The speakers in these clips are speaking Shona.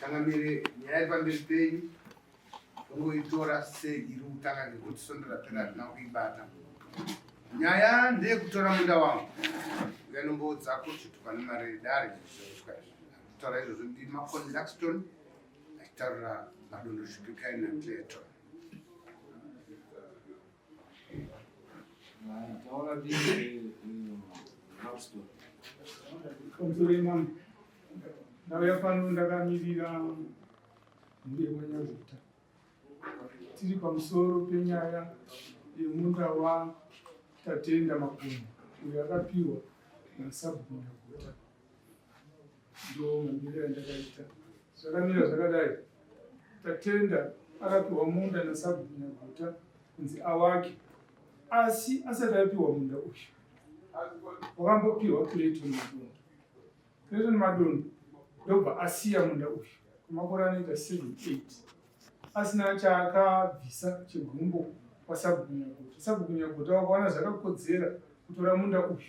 tangamire nyaya pamberi penyu tongoitora seiri kutanga ngekuti sondora pera hatina kuibata. Nyaya ndeyekutora munda wangu uyanomboudza kuti tukane mari dare taura izvozvo ndi Makoni Laxton achitaurira madondo zvipikai naClayton. Ndauya pano ndakamirira mbuye wanyaguta tiri pamusoro penyaya yemunda watatenda Makoni uyo akapiwa nasabhuku nyaguta. Ndo mamiriro andakaita zvakamira zvakadai. Tatenda akapiwa munda nasabhuku nyaguta kunzi awake, asi asati apiwa munda uyu wakambopiwa Clayton madondo. Clayton madondo ndobva asiya munda uyu kwamakore anoita 7-8 asina chaakabvisa chegumbo kwasabhuku nyaguta. Sabhuku nyaguta wakaona zvakakodzera kutora munda uyu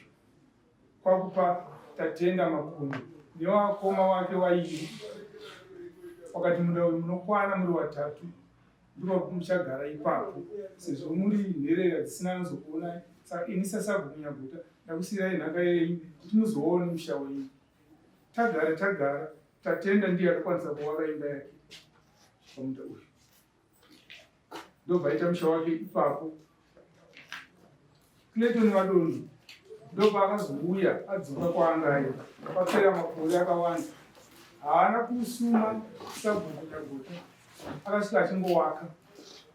kwakupa tatenda Makoni newakoma wake wairi. Wakati munda uyu munokwana muri watatu ndipo muchagara ipapo sezvo muri nherera dzisina anozokuonai. Saka ini sasabhuku nyaguta ndakusiyirai nhaka yenyu kuti muzoone musha wenyu. Tagara tatenda ndiye akakwanisa kuvaka imba yake pamunda uyu. Ndobva aita musha wake ipapo. Clayton madondo ndobva akazouya adzoka kwaanga ayo papera makore akawanda. Haana kusuma sabhuku nyaguta, akasvika achingowaka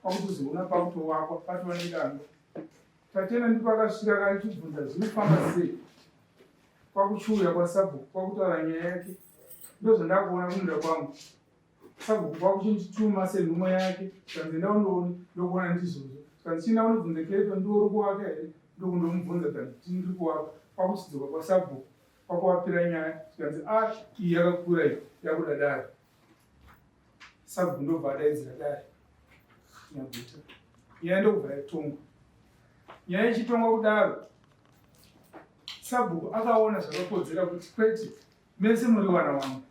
kwakutozoona pakutowakwa patova nedanga. Tatenda ndipo akasvika akachibvunza zvinofamba sei kwakuchiuya kwasabhuku kwakutaura nyaya yake. Ndozvandakuona kumunda kwangu sabhuku kwakuchindituma senhumwa yake kanzi ndaundooni ndokuona ndizvozvo kanzi china unobvunza Clayton ndiwo uri kuwaka here ndokundomubvunza kanzi ndiri kuwaka kwakuchidzoka kwasabhuku kwakuwapira nyaya kanzi iyi yakakura iyi yakuda dare. Sabhuku ndobva adaidzira dare nyaguta. Nyaya ndokubva yatongwa. Nyaya ichitongwa kudaro sabhuku akaona zvakakodzera kuti kwete mese muri wana wangu.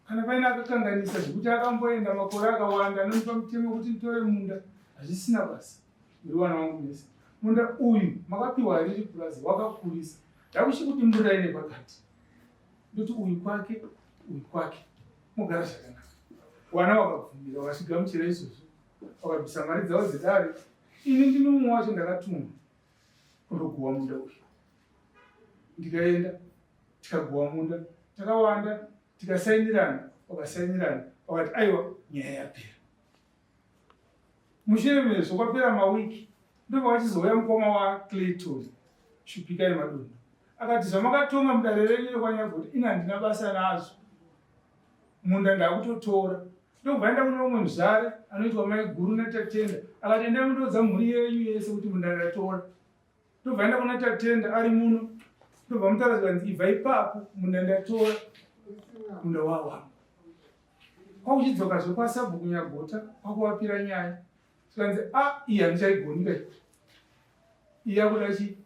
Kana paina akakanganisa zvekuti akamboenda makore akawanda anonipa mutemo kuti nditore munda hazvisina basa. Muri wana wangu mese. Munda uyu makapiwa riri purazi wakakurisa. Ndakuchikudimburai nepakati ndoti uyu kwake uyu kwake mogara zvakanaka. Wana wakabvumira wakasvigamuchira izvozvo wakabvisa mari dzavo dzedare. Ini ndine mumwe wacho ndakatumwa kundoguhwa munda uyu. Ndikaenda tikaguhwa munda takawanda tikasainirana wakasainirana wakati aiwa nyaya yapera. Mushure mezvo kwapera mawiki ndobva wachizouya mukoma waClayton Shupikai madondo akati zvamakatonga mudare renyu rekwanyaguta ina handina basa nazvo munda ndakutotora. Ndobva enda kune umwe muzvare anoitwa mai guru natatenda akati endai mundoudza mhuri yenyu yese kuti munda ndatora. Ndobva enda kuna tatenda ari muno ndobva mutaura kanzi ibva ipapo munda ndatora munda wawangu. Kwakuchidzokazve kwasabhuku nyaguta kwakuwapira nyaya tikanzi iyi handichaigoni kai iyi yakuda chi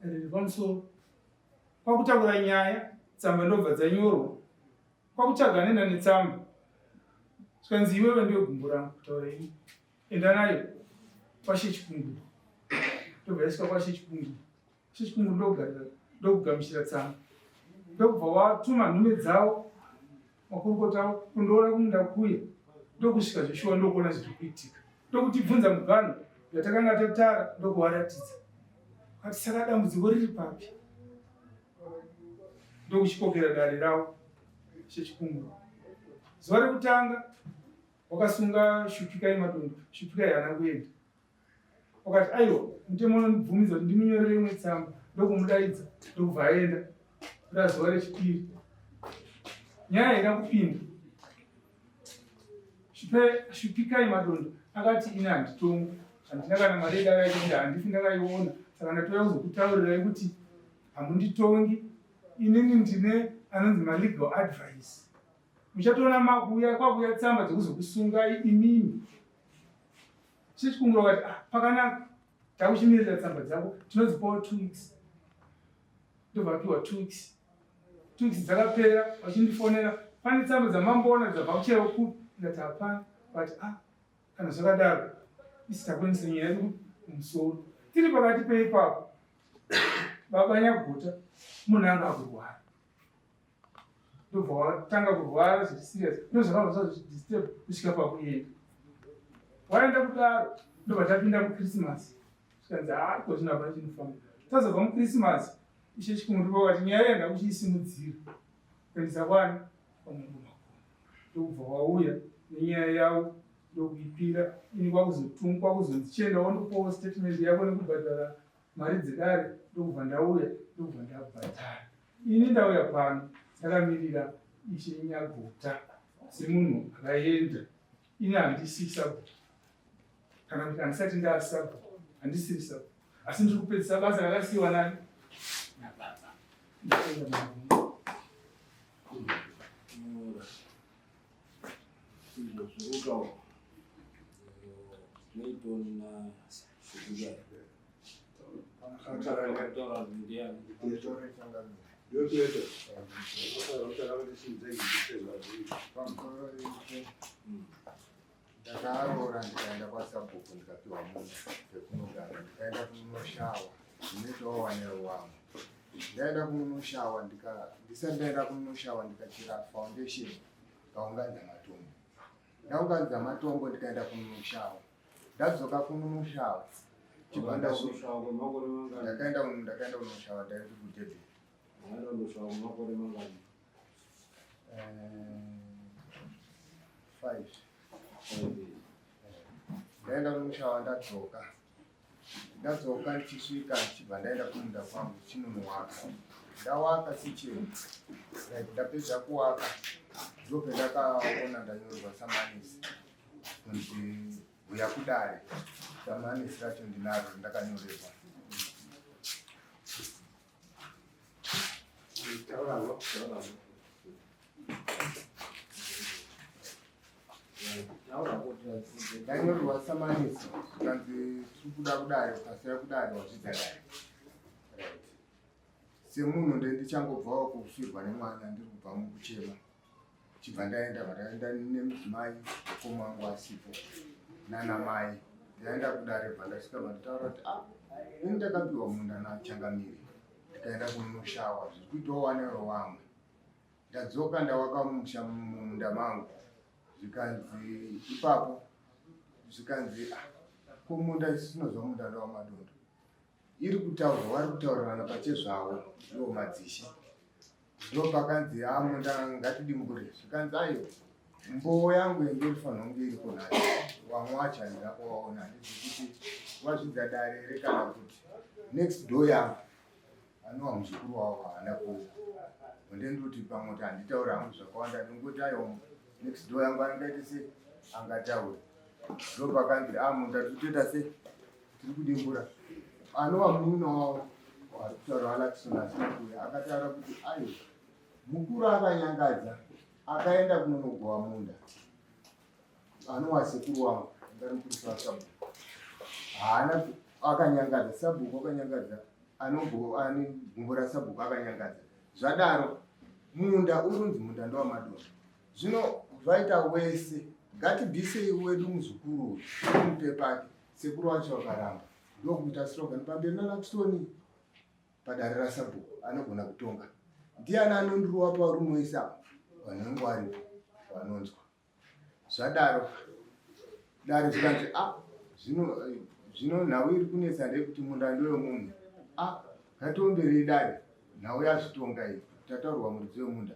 riri pamusoro. Kwakutakura nyaya tsamba ndobva dzanyorwa kwakutsvaga nenda netsamba tikanzi iwewe ndiyo gumbo rangu kutaura ini enda nayo kwashechikunguru. Ndobva yasvika kwashechikunguru. Shechikunguru ndokugamuchira tsamba ndokubva watuma nhume dzavo makurukota avo kundoona kumunda kuya ndokusvika zveshuwa ndokuona zviri kuitika ndokutibvunza mugano yatakanga tatara ndokuvaratidza kati saka dambudziko riri papi. Ndokuchikokera dare ravo shechikunguru. Zuva rekutanga wakasunga Shupikai madondo. Shupikai haana kuenda. Wakati aiwa mutemo unondibvumidza kuti ndimunyorere imwe tsamba ndokumudaidza ndokubva aenda. Zuva rechipiri nyaya haina kupinda. Shupikai madondo akati ina handitongi handina kana mari yedakaenda handifi ndakaiona saka ndatoya kuzokutaurirai kuti hamunditongi. Inini ndine anonzi malegal advice. Muchatoona makuya kwakuya tsamba dzekuzokusungai imini. Chechikunguru wakati pakanaka takuchimirira tsamba dzako tinodzipawo 2 weeks. Ndobva apiwa 2 weeks. 2 weeks dzakapera vachindifonera pane tsamba dzamamboona dzabva kuchero kupi ndati hapana but kana zvakadaro isitakwanisa nyaya yedu kumusoro tiri pakati peipapo baba nyaguta munhu anga kurwara ndobva watanga kurwara zvichisirias ndozvakabva zvidisturb kusvika pakuenda waenda kudaro ndobva tapinda mukrisimasi zvikanzi ko zvino hapana chinofamba tazobva mukrisimasi ishe chikumuripo wakati nyaya yanga kuchiisimudzira kuendesa kwani pamunhu Makoni ndokubva wauya nenyaya yavo ndokuipira ini kwakuzonzi chienda wondopawo statement yako nekubhadhara mari dzedare ndokubva ndauya ndokubva ndabhadhara ini ndauya pano ndakamirira ishe Nyaguta semunhu akaenda ini handisi sabhuku kana kuti handisati ndaasabhuku handisiri sabhuku asi ndiri kupedzisa basa rakasiyiwa nani nababa ndaenda Makoni Akatora Munda ndakaroora ndikaenda kwasabhuku ndikapiwa munda pekunogara ndikaenda kunoshawa ndinoitawo wanero wangu ndaenda kunoshawa ndisati ndaenda kunoshawa ndikachira foundation ndaunganidza matombo ndaunganidza matombo ndikaenda kunoshawa ndadzoka kunoshawa chibanda ndakaenda kunoshawa ndaiti kudebhe ndaenda kumushawa ndadzoka ndichisvika ndichibva ndaenda kumunda kwangu chinonowaka ndawaka sicheni ndapedza kuwaka ndobve ndakaona ndanyorerwa samanisi kunzi uya kudare samanisi racho ndinaro ndakanyorerwa ndanyorerwa samanisi kanzi tiri kuda kudare ukasiya kudare wazvidzadare semunhu ndichangobvawo kufirwa nemwana ndiri kubva mukuchema chibva ndaenda nemudzimai mukoma wangu asipo nanamai ndaenda kudare bva ndasvika vanditaura kuti ini ndakapiwa munda nachangamiri ndikaenda kunoshawa zviri kuitawo wanero wamwe ndadzoka ndawaka munda mangu zvikanzi ipapo zvikanzi kumunda isi tinozwa munda ndawamadondo iri kutaurwa vari kutaurirana pachezvavo iwo madzishe ndo pakanzi munda ngatidimbure zvikanzi ayo mboo yangu yenge irifanira kunge iriko nayo wamwe wacho handina kuwaona handizvi kuti wazvidza dare here kana kuti next door yangu anova muzukuru wavo haana kuuka ndendoti pamwe kuti handitaura hangu zvakawanda ndingoti ayo next door yangu angaite se angataura ndo pakanzi munda titoita se tiri kudimbura anova munino wavo ari kutaura alakisonasikuya akataura kuti ayo mukuru akanyangadza akaenda kunonogowa munda anova sekuru wangu ngarimukurisaa sabhuku haana akanyangadza sabhuku akanyangadza ani gumbo rasabhuku akanyangadza zvadaro munda urunzi munda ndowamadondo zvino zvaita wese ngatibvisei wedu muzukuru umupe pake sekuru wacho wakaramba ndokuita slogan pamberi nanakisoni padare rasabhuku anogona kutonga ndiani anondiruwa parumwesa vanenge varipo vanonzwa zvadaro dare zvikanzi zvino nhau iri kunetsa ndekuti munda ndewemunhu ngatiomberei dare nhau yazvitonga iyi tataurwa muridzi wemunda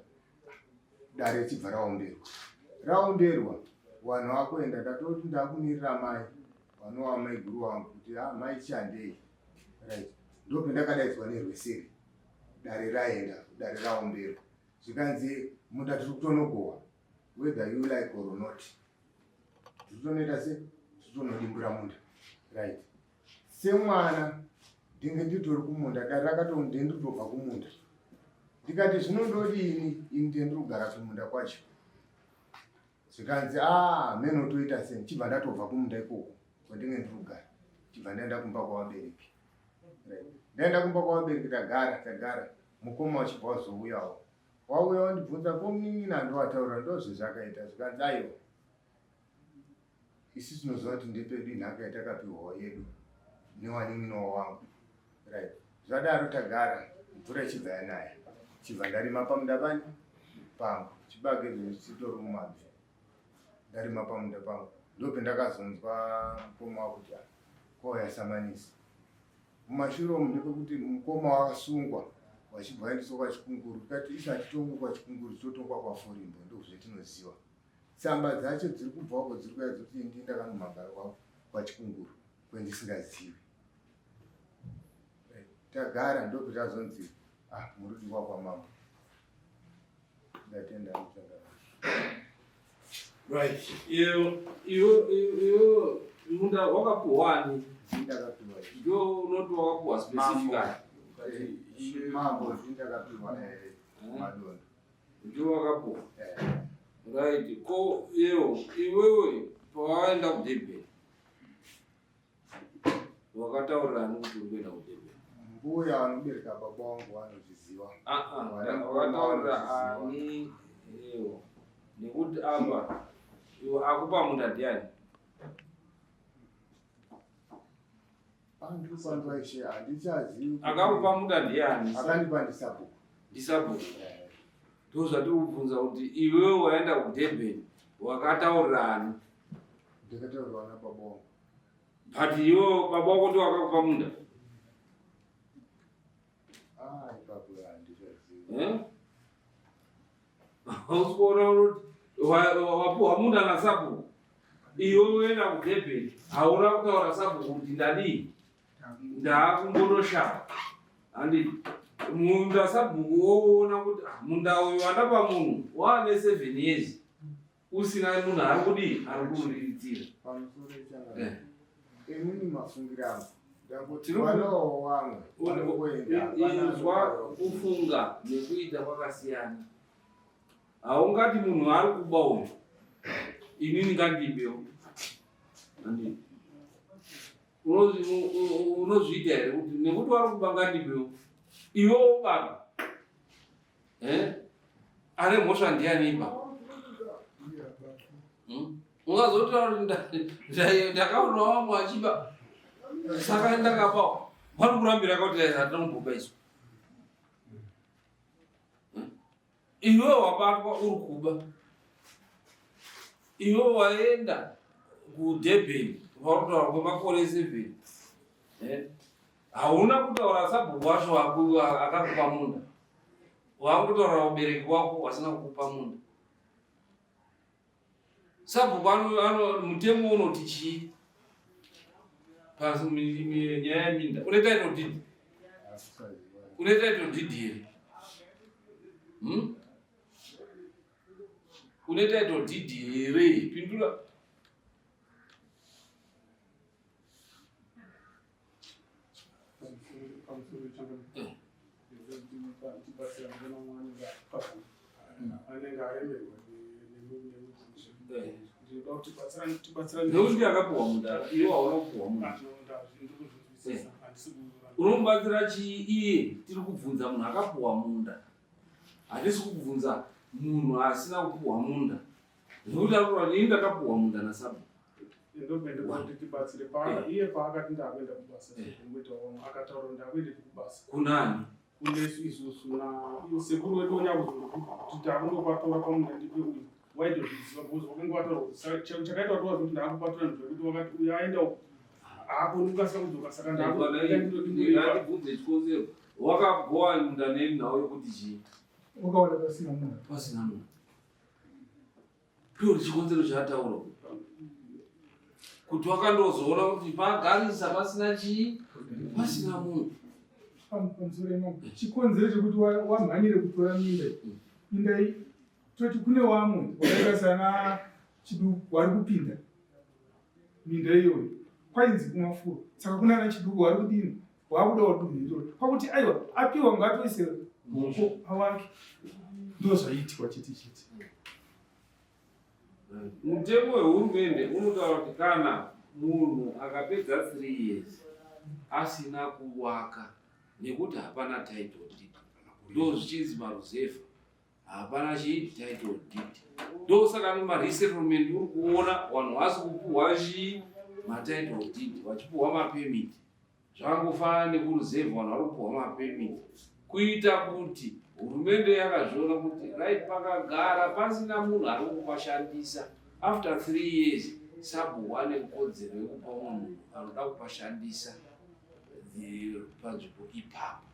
dare chibva raomberwa vanhu vakuenda ndatoti ndakumirira mai vanova mai guru wangu kuti mai chandei right ndope ndakadaidzwa nerweseri dare raenda dare raomberwa zvikanzi munda tiri kutonogowa whether you like or not tiri kutonoita se tiri kutonodimbura munda right semwana ndinge nditori kumunda dare rakatondendirikutobva kumunda ndikati zvinondodini ini ndendiri kugara kumunda kwacho zvikanzi menotoita sei chibva ndatobva kumunda ikoko kwandinge ndiri kugara chibva ndaenda kumba kwavabereki ndaenda kumba kwavabereki tagara mukoma wachibva wazouyawo wauya wandibvunza komunin'ina ndowataura ndozvezvakaita zvikanzi aiwa isi tinoziva kuti ndepedu inhaka yatakapiwawo yedu newanin'ina wangu right. Zvadaro tagara mvura ichibva yanaya chibva ndarima pamunda pani pangu chibage chitori mumabvi ndarima pamunda pangu ndopendakazonzwa mukoma wakuti kwauya samanisi mumashure umu ndepekuti mukoma wakasungwa wachibva waendeswa kwachikunguru kati isati tongwa kwachikunguru totongwa kwafurimbo ndozvetinoziva tsamba dzacho dziri kubvako dziri kuya dzoti ndi ndakandomagara kwachikunguru kwendisingazivi tagara ndopetazonzi murudiwa kwamama ndatenda right. Iyo munda wakapuhwani ndio unoti wakapuhwa specifically mambo ndakapiwa madonda ndio wakapuhwa right. Ko iwewe pawaenda kuDurban wakataurirani kuti uri kuenda kuDurban? mbuya vanobereka baba wangu vanozviziva. Wakataurira ani nekuti apa iwe akupa munda ndiani? Andikwanzaishe handichazivi. Akakupa munda ndiani? Akandipa ndisabhuku. Ndisabhuku. Ndozvati kubvunza kuti iwewe waenda kuDurban wakataurirani? Ndakataurirwa nababa wangu. But iwe baba wako ndiye wakakupa munda? Ipapo handichazivi. Usikuona kuti wapuhwa munda nasabhuku iwe uenda kuDurban hauna kutaura sabhuku kuti ndadii ndakungonoshava handiti munda sabhuku woona kuti munda uyu wandapa munhu waane 7 years usina munhu ari kudii ari kuuriritira inini mafungiro angu izwa kufunga nekuita kwakasiyana. Haungati munhu ari kuba uyu inini ngandibewo handiti unozviita here kuti nekuti wari kuba ngandibewo iwewo baba ane mhosva ndianiba ungazotaura kuti ndakaona wamwe achiba saka ndakabawa vari kurambira kuti hatinomuboba isu iwe wabatwa uri kuba iwe waenda kuDurban vakutaura kwemakore 7 hauna kutaura sabhuku wacho akakupa munda wakutaura ubereki wako wasina kukupa munda. Sabhuku mutemo unoti chii pasi nyaya yeminda unoita itodhidhi here unoita itodhidhi here pindura. Nekuti akapuhwa munda iwe hauna kupuhwa munda unomubatsira chii iye tiri kubvunza munhu akapuhwa munda hatisi kubvunza munhu asina kupuhwa munda nekuti arikura ini ndakapuhwa munda nasabhuku ndopendekutibatsire iye paakati ndakuenda kubasa akataura kuti ndakuende kubasa kunani kunesu isusu na sekuru wedu onyakuti akundopatora pamunda ndipe uyu waitozviziva because wakanga wataura kuti chakaita watoa kuti ndakupatora ndizvo kuti wakati uyu aenda uku haakoni kukasika kudzoka saka ndakubvunze chikonzero wakagowa munda nenhau yokuti chii wakaona pasina munda pasina munda piori chikonzero chaataura kuti wakandozoona kuti pagarisa pasina chii pasina munhu pamusoro imomo chikonzero chekuti wamhanyire kutora minda iyi toti kune wamwe wakaikasana chiduku wari kupinda minda iyoyo kwainzi kumafuro saka kuna ana chiduku wari kudini wakudawo dunhiro pakuti aiwa apiwa ngatoise mhoko awake ndozvaiitwa chiti mutemo wehurumende unotaura kuti kana munhu akapedza 3 years asina kuwaka nekuti hapana title deed ndo zvichinzi maruzevha hapana title deed. Ndosaka nemaresettlement uri kuona vanhu vasi kupuhwa matitle deed vachipuhwa mapemiti. Zvangofanana nekuruzevha vanhu vari kupuhwa mapemiti kuita kuti hurumende yakazviona kuti right pakagara pasina munhu ari kupashandisa. After 3 years sabhu wane kodzero yekupa munhu anoda kupashandisa panzvimbo ipapo.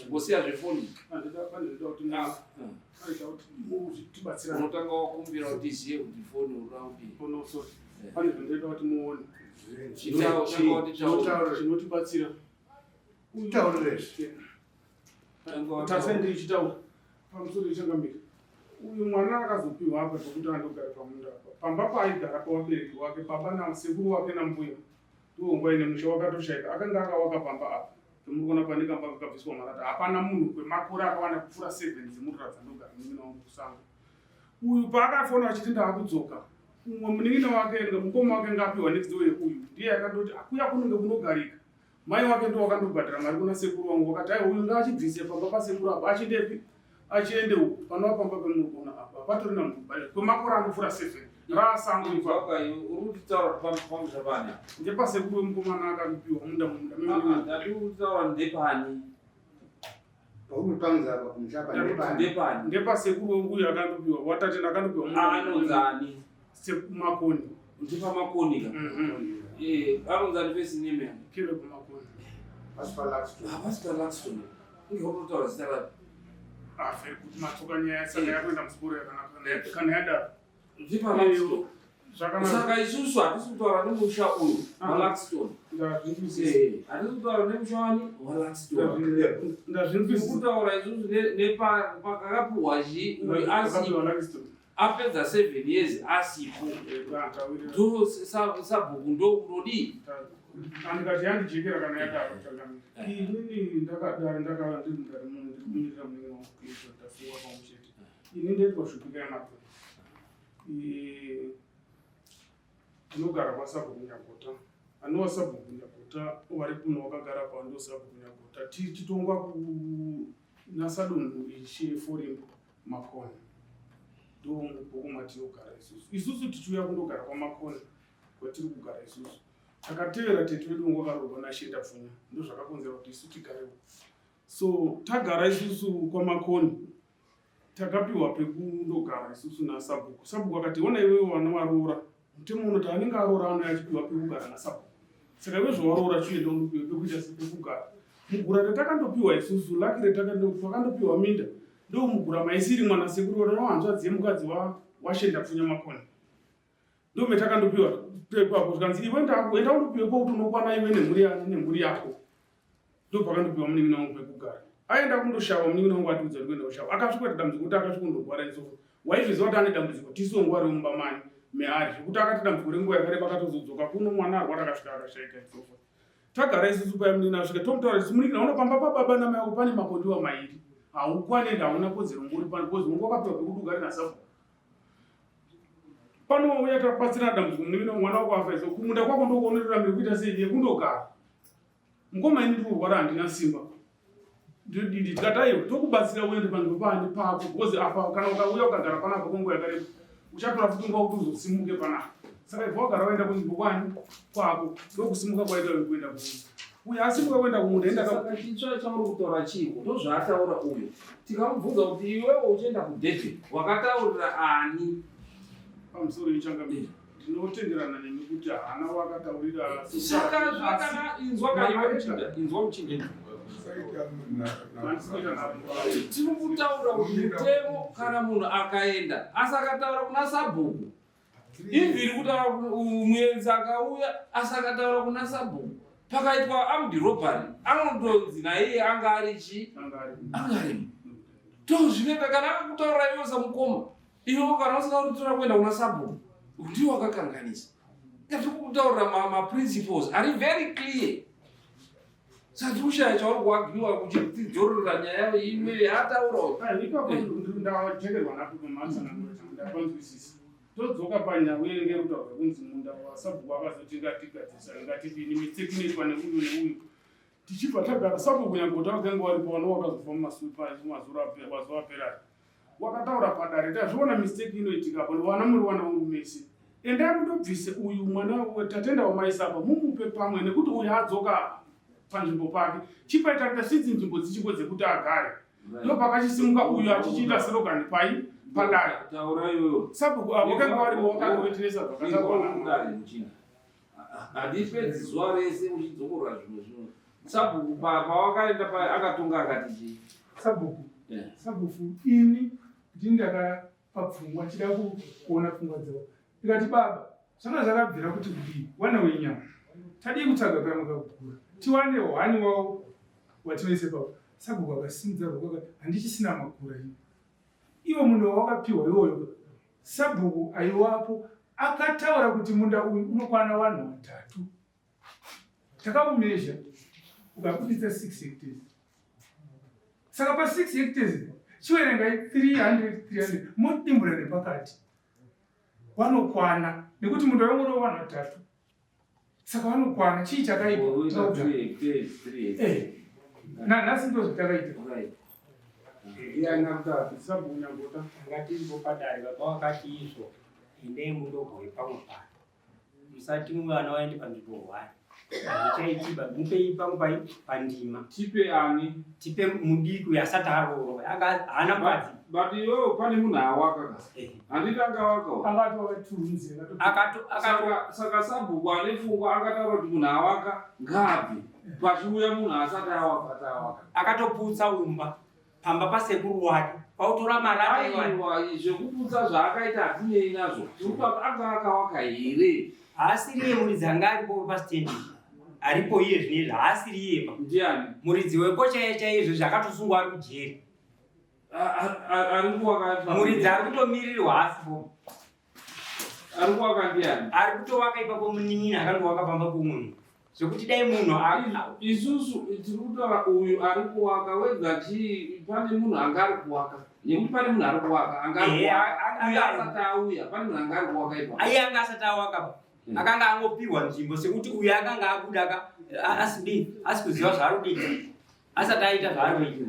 Ngosiya zvefoni unotanga wakumbira kuti iziye kuti foni chinotibatsira tasendichitaura pamusoro ichangamira uyu mwana akazopiwa apa zvekuti andogara pamunda pamba paaigara pawabereki wake baba nasekuru wake nambuya ndonguva ine musha wakatoshaika akanga akawaka pamba apa muri kuona pane kamba kakabviswa marata hapana munhu kwemakore akawanda kupfuura 7 dzemurira dzandogara munin'ina wangu kusango. Uyu paakafona achiti ndaakudzoka umwe munin'ina wake mukoma wake ngapiwa next door yeuyu ndiye akandoti akuya kunenge kunogarika mai wake ndo wakandobhadhara mari kuna sekuru wangu wakati ai uyu ngaachibvise pamba pasekuru apo achindepi achiende uku panova pamba pemuri kuona apa patorina munhu kwemakore anopfuura 7 rasango urikutaura pamushabani ndepasekuru wemukomana akapiwa munda ndatiurikutaura ndepani paunotanza kumushaba ndepasekuru wenguyu akandopiwa watatenda akandopiwa munda anonzani Makoni ndipa Makoni ka anonzani pesi nime kile kumakoni Pastor Laxton ngikutaura zita rapi aferi kuti matsokanya yasaka yakwenda musiporo kana yadaro ndipa Laxton saka isusu hatisi kutaura nemusha uyu waLaxton hatisi kutaura nemusha wani waLaxton ndazvirikutaura isusu nepakakapuhwa uyu asipo apedza 7 years asipo ndo sabhuku ndokunodii andikati yandijekera kana yadaro inini ndakadara ndakamunyirira munenge wakuita tafunga pamuchete ini ndeitwa zvipika yamaponi ndinogara kwasabhuku nyagota anova sabhuku nyagota vari kuno wakagara pa ndo sabhuku nyagota tichitongwa kunasadunhu ichiforimbo Makoni ndo mubhuku matinogara isusu tichiuya kundogara kwaMakoni kwatiri kugara isusu takatevera tete vedu vangu vakarorwa naShenda Pfunya ndo zvakakonzera kuti isu tigarewo. So tagara isusu kwaMakoni takapiwa pekundogara isusu naSabhuku. Sabhuku akati ona iwewe wana waroora mutemo unoti anenge aroora ano achipiwa pekugara naSabhuku. Saka iwe zvawaroora chienda undopiwa pekuita sepekugara. Mugura ratakandopiwa isusu lakire takandopiwa minda ndo mugura maisiri mwana sekuru wana hanzvadzi yemukadzi waShenda Pfunya Makoni. Ndo metakandopiwa pepapo zvikanzi iwe enda undopiwa kuti unokwana iwe nemhuri yako. Ndo pakandopiwa munin'ina wangu pekugara. Aenda kundoshava munin'ina wangu atiudza kuti kuenda kushava. Akasvika kuti dambudziko kuti akasvika kundorwara nesofo. Waizviziva kuti ane dambudziko tisongwa remumba mani meari zvekuti akati dambudziko renguva yakareba akatozodzoka kuno mwana arwara akasvika akashaika nesofo. Tagara isusu paya munin'ina asvika tomutaura kuti munin'ina unopamba pababa namai ako pane makondiwa mairi. Haukwani ende hauna kodzero ngori pano kozi ungu wakapiwa pekuti ugare naSabhuku. Pano uya tapatsira dambudziko munin'ina mwana wako afa iso kumunda kwako ndokuonerera kuita sei yekundogara. Mukoma ini ndikurwara handina simba. Ndididi tikataiwa tokubatsira uende panzvimbo pani pako because apa kana ukauya ukagara panapa kwenguva yakareba uchatora futi nguva kuti uzosimuke panapa. Saka ibva wagara waenda kunzvimbo kwani kwako ndokusimuka kwaita kuenda kumunda. Uyu asimuka kuenda kumunda saka chitsva chauri kutaura chiko ndozvaataura uyu. Tikamubvunza kuti iwewe uchienda kuDurban wakataurira ani pamusoro ichangamira ndinotenderana nemi kuti hana wakataurira saka zvakana inzwa muchinda tirikutaura kuti mutemo kana munhu akaenda asakataura kuna Sabhuku ivhiri kutaura muenzi akauya asakataura kuna Sabhuku pakaitwa armed robbery anondonzi naiye anga ari ndozvinoita kana akakutaura iwe samukoma iwe kana usina kutitora kuenda kuna Sabhuku ndiwo akakanganisa. Ngatikutaurira maprinciples ari very clear. Saka ushaya chauri kuagiriwa kuchidzorora nyaya imwe yataura ipapo ndajekerwa napo pamasanano ndapanzwisisa todzoka panyaya uyenge kutaura kunzi munda waSabhuku akazotingatigadzisa ngatipini mitsekinoitwa neuyu neuyu tichibva tagara sabhuku nyangota wakanga waripo vano wakazofa mazuva apera wakataura padare tazviona mistake inoitikapo vana muri vana vangu mese endai mundobvise uyu mwana tatenda wamaisapa mumupe pamwe nekuti uyu adzoka panzvimbo pake chipai tarita sidzi nzvimbo dzichingo dzekuti agare ndo pakachisimuka uyu achichiita serogani pai padare sabhuku wakanga warimo wakatoitiresa zvakataura handipedzi zuva rese uchidzokorwa zvimwe zvimwe sabhuku pawakaenda akatonga akati chii sabhuku ini kuti ndakapapfungwa chida kuona pfungwa dzavo ndikati baba zvanga zvakabvira kuti kudii wana wenyama tadii kutsaga pamakakura tiwane hwani wavo watinoise pavo sabhuku akasimudza rwakakati handichisina makura ini ivo munda wawakapiwa iwoyo sabhuku aiwapo akataura kuti munda uyu unokwana vanhu 3 takaumezha ukabuditsa 6 hectares saka pa 6 hectares chiverengai 300 modimbura nepakati vanokwana nekuti munda wemwe uno vanhu 3 saka vanokwana chii chakaipa nhasi ndo zvitakaita sabhuku nyangota ngatirimbo padare baba wakati izvo endei mundogwe pamwe pano musati muvana vaende panzvimbo hwari achaitiba mupei pamwe pandima tipe mudiku yasati arorwa haana mukadzi but iwewe pane munhu awaka handiti saka sabhuku ane pfungwa akataura kuti munhu awaka ngaabve pachiuya munhu asati awaka akatoputsa umba pamba pasekuru wake pautora marata zvekuputsa zvaakaita hatinei nazvo anga akawaka here haasiri iye muridzi anga aripo pasitendi aripo iye zvinezvi haasiri iyeba ndiani muridzi wepo chaizvo zvakatosungwa ari kujeri muridzi ari kutomirirwa asipo ari kuwaka ndiani ari kutowaka ipapo munin'ini akandowaka pamba pomunhu zvekuti dai munhu isusu tiri kutaura uyu ari kuwaka wega chii pane munhu anga ari kuwaka nekuti pane munhu ari kuwaka asati auya pane munhu anga ari kuwaka ipapo aiye anga asati awaka akanga angopiwa nzvimbo sekuti uyu akanga abuda asi kuziva zvaari kuita asati aita zvaari kuita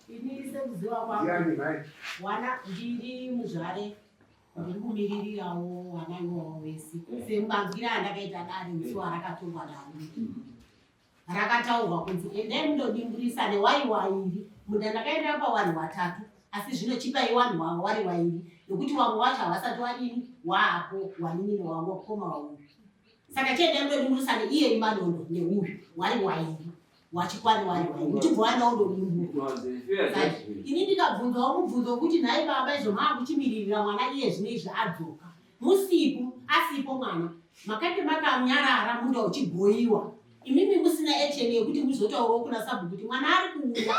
ini sekuziva kwangu wana ndiri muzvare ndiri kumiririrawo wana iwawo wese semubanzwira andakaita dare musuwa rakatongwa naro rakataurwa kunzi endai mundodimburisa newaiwairi munda ndakaenda pawanhu 3 asi zvino chipai wanhu wavo wari wairi nokuti wamwe wacho havasati wadini waapo waninine wangu wakoma wauyu saka chiendai mundodimburisa neiye imadondo neuyu wari wairi wachikwani wari wairi uchibva wanaundodimbura ini ndikabvunzawo mubvunzo wekuti nhai baba izvo maakuchimiririra mwana iye zvinezvi adzoka musipo asipo mwana makati makanyarara munda uchigoyiwa imimi musina echeni yekuti muzotaurawo kuna sabhuku kuti mwana ari kuuya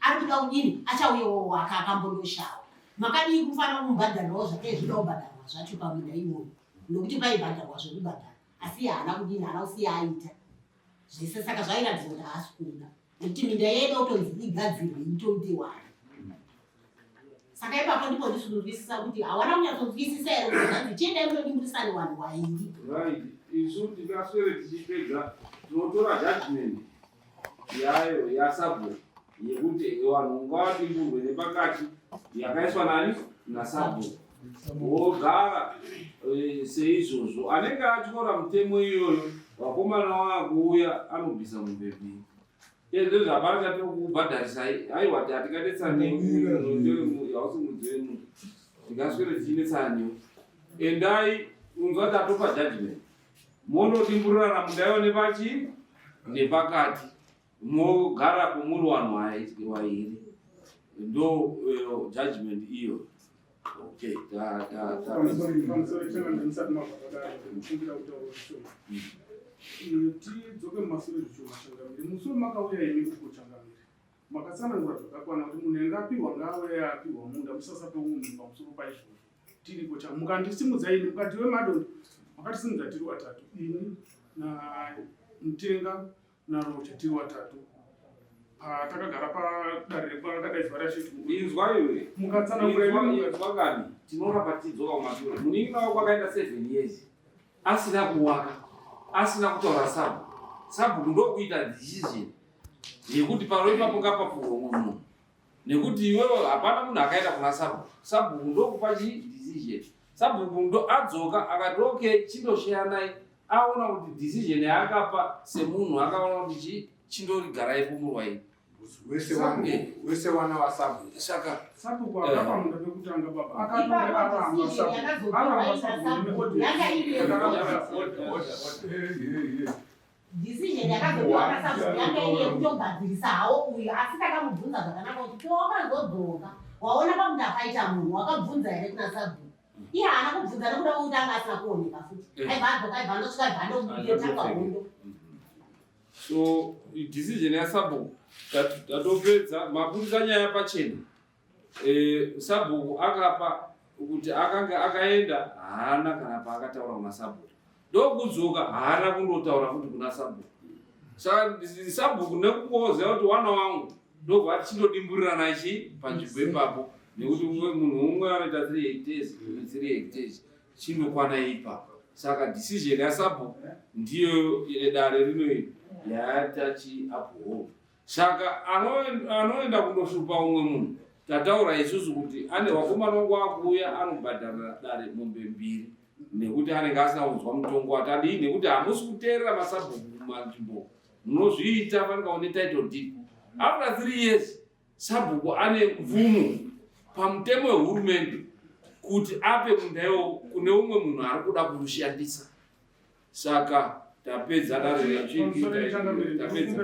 ari kuda kudini achauyawo waka akambondoshawa makadii kufanira kumubhadharirawo zvake zvida kubhadharwa zvacho pamunda iwoyo nokuti paibhadharwa zvekubhadhara asi haana kudini haana kusiya aita zvese saka zvairatidza kuti haasi kuda nekuti minda yedu utonzi igadzirwe itoite wani saka ipapo ndipo ndisinozwisisa kuti hawana kunyatsonzwisisa here kuti zvanzi chiendai munodimburisani wanhu wairi isu tikaswere tichipedza tinotora judgment yayo yasabhuku yekuti vanhu ngavadimburwe nepakati yakaiswa nani nasabhuku wogara seizvozvo anenge atyora mutemo iyoyo vakomana vakuuya anobvisa mubhebhi izvo zvapari tatokubhadharisai aiwa hatikadetsanehausi mudzi wemunhu tikaswere tichinetsanewo endai unzwa tatopa judgment monodimburirana mundaiwo nepachi nepakati mogarapo muri vanhu wairi ndo judgment iyo okay tidzoke mumashure zvishomachangamiri mushure makauya imi kukochangamiri makatsanangura zvakakwana kuti munhu engapiwa ngawe apiwa munda musasape unhu pamusoro paizvozvo tiriko mukandisimudzai mukati wemadondo makatisimudza tiri 3 ini namutenga narocha tiri 3 takagara padare rekwadaidzwa rasheti inzwa iwe mukatsanangura kani tinoramba tidzoka kumashure muningi wako kwakaenda 7 years asina kuwaka asina kutora sabhuku ndokuita decision yekuti pano ipapo ngapapurwa munhu nekuti iwewe hapana munhu akaenda kuna sabhuku ndokupa decision. Sabhuku ndo adzoka akati okay chindoshayanai aona kuti decision yaakapa semunhu akaona kuti chindorigaraipo murwai wese wana wa sabhuku. Saka sabhuku akapa munda pekutanga baba akatonga aramba sabhuku aramba sabhuku decision yakazobata sabhuku yanga iye kutogadzirisawo uyo asi takamubvunza zvakanaka kuti towakanzodzoka waona pamuti akaita munhu wakabvunza here kuna sabhuku iye haana kubvunza nekuda kwekuti anga asina kuoneka futi aibva adzoka aibva andosvika aibva andobudire tanga hondo. So decision yasabhuku tatopedza mapurisa nyaya pachena. Sabhuku akapa kuti akanga akaenda haana kana paakataura kuna sabhuku ndokudzoka haana kundotaura kuti kuna sabhuku. Saka sabhuku nekukuoza kuti wana wangu ndobva tichindodimburira nachi panzvimbo ipapo nekuti munhu umwe anoita 3 hectares chindokwana ipa. Saka decision yasabhuku ndiyo dare rinoiri yatachi uphold. Saka anoenda kundoshupa umwe munhu tataura isusu kuti ane wakomana wangu akuuya anobhadhara dare mombe 2 nekuti anenge asina kunzwa mutongo watadii nekuti hamusi kuteerera masabhuku kumanzvimbo munozviita panikaone title deed. After 3 years sabhuku ane mvumo pamutemo wehurumende kuti ape mundayo kune umwe munhu ari kuda kuushandisa. Saka tapedza dare rechiki tapedza